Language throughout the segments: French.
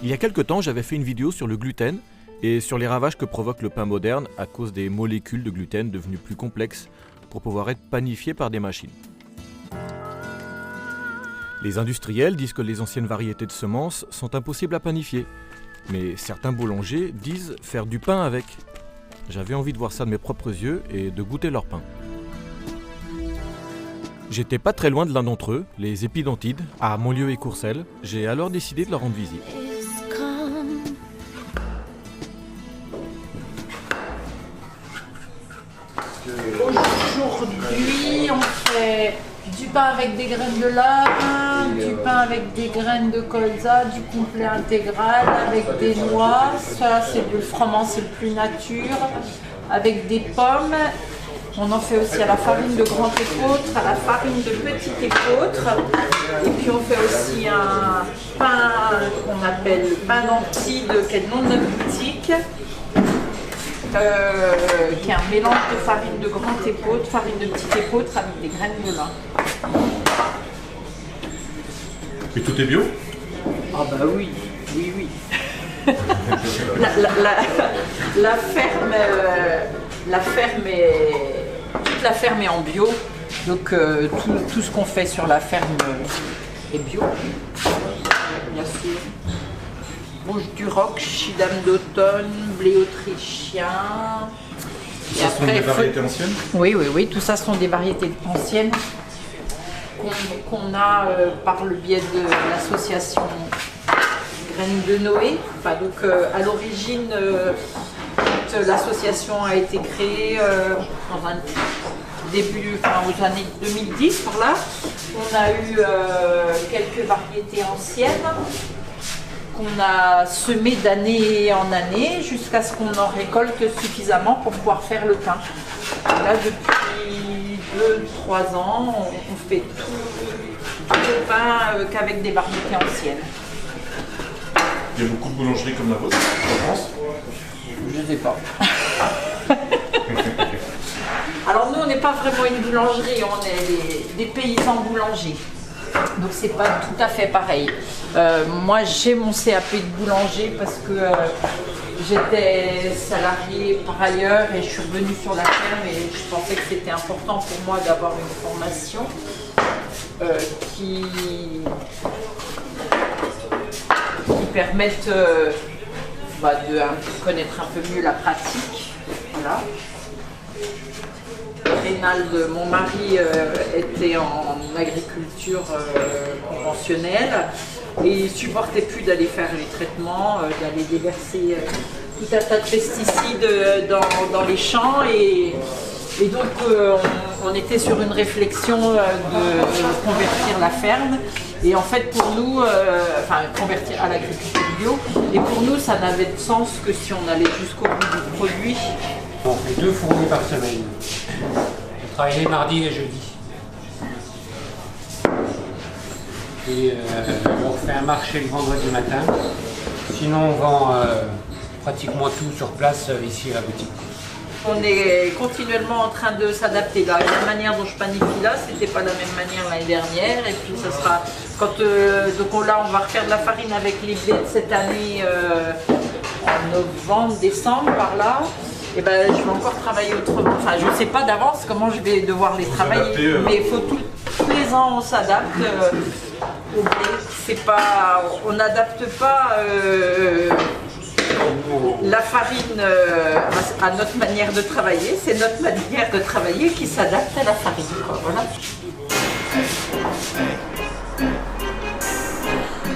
Il y a quelque temps, j'avais fait une vidéo sur le gluten et sur les ravages que provoque le pain moderne à cause des molécules de gluten devenues plus complexes pour pouvoir être panifiées par des machines. Les industriels disent que les anciennes variétés de semences sont impossibles à panifier, mais certains boulangers disent faire du pain avec. J'avais envie de voir ça de mes propres yeux et de goûter leur pain. J'étais pas très loin de l'un d'entre eux, les Épidantides, à Montlieu et Courcelles. J'ai alors décidé de leur rendre visite. Aujourd'hui, on fait du pain avec des graines de lin, du pain avec des graines de colza, du complet intégral avec des noix. Ça, c'est le froment, c'est le plus nature, avec des pommes. On en fait aussi à la farine de grand épeautre, à la farine de petit épeautre. Et puis on fait aussi un pain qu'on appelle le pain d'Antide, qui est le nom de notre boutique. Qui est un mélange de farine de grand épeautre, farine de petit épeautre avec des graines de lin. Et tout est bio? Ah bah oui, oui, oui. Toute la ferme est en bio, donc tout ce qu'on fait sur la ferme est bio, bien sûr. Rouge du Roc, Schiedam d'automne, blé autrichien. Ça sont des variétés anciennes? Oui, tout ça sont des variétés anciennes qu'on a par le biais de l'association Graines de Noé. Enfin, donc à l'origine, quand l'association a été créée dans un début, aux années 2010 par là, on a eu quelques variétés anciennes qu'on a semé d'année en année jusqu'à ce qu'on en récolte suffisamment pour pouvoir faire le pain. Et là, depuis 2-3 ans, on fait tout le pain qu'avec des variétés anciennes. Il y a beaucoup de boulangeries comme la vôtre en France? Je ne sais pas. Alors nous, on n'est pas vraiment une boulangerie, on est des paysans boulangers. Donc c'est pas tout à fait pareil. Moi j'ai mon CAP de boulanger parce que j'étais salariée par ailleurs et je suis revenue sur la ferme et je pensais que c'était important pour moi d'avoir une formation qui permette de connaître un peu mieux la pratique. Voilà. Rénald, mon mari, était en agriculture conventionnelle et il ne supportait plus d'aller faire les traitements, d'aller déverser tout un tas de pesticides dans les champs et donc on était sur une réflexion de convertir la ferme et en fait pour nous, convertir à l'agriculture bio et pour nous ça n'avait de sens que si on allait jusqu'au bout du produit. On fait 2 fournées par semaine. On travaille les mardis et jeudis. Et on fait un marché le vendredi matin. Sinon on vend pratiquement tout sur place ici à la boutique. On est continuellement en train de s'adapter. La manière dont je planifie là, c'était pas la même manière l'année dernière. Et puis ça sera quand donc là on va refaire de la farine avec les blés de cette année en novembre, décembre par là. Et ben, je vais encore travailler autrement. Enfin, je ne sais pas d'avance comment je vais devoir les travailler, mais il faut tous les ans on s'adapte au blé. C'est pas, on n'adapte pas la farine à notre manière de travailler. C'est notre manière de travailler qui s'adapte à la farine. Voilà.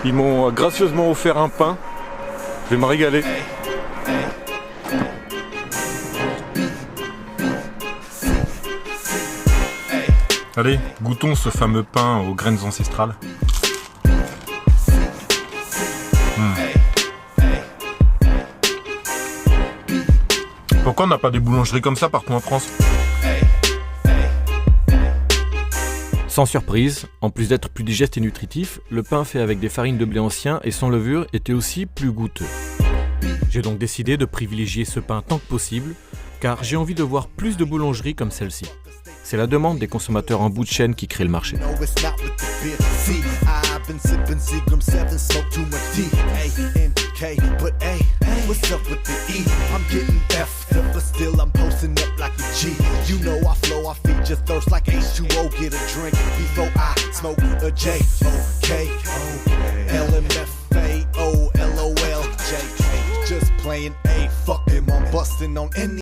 Ils m'ont gracieusement offert un pain. Je vais me régaler. Allez, goûtons ce fameux pain aux graines ancestrales. Pourquoi on n'a pas des boulangeries comme ça partout en France? Sans surprise, en plus d'être plus digeste et nutritif, le pain fait avec des farines de blé ancien et sans levure était aussi plus goûteux. J'ai donc décidé de privilégier ce pain tant que possible, car j'ai envie de voir plus de boulangeries comme celle-ci. C'est la demande des consommateurs en bout de chaîne qui crée le marché. No, it's not with the beer. See, I've been sipping Seagram 7, smoke too much tea. Hey, and K, but A, what's up with the E? I'm getting F'd up, but still I'm posting up like a G. You know I flow, I feed your thirst like H2O. Get a drink before I smoke a J. Okay, LMFAO, LOL, J. Just playing A, fuck him, I'm busting on any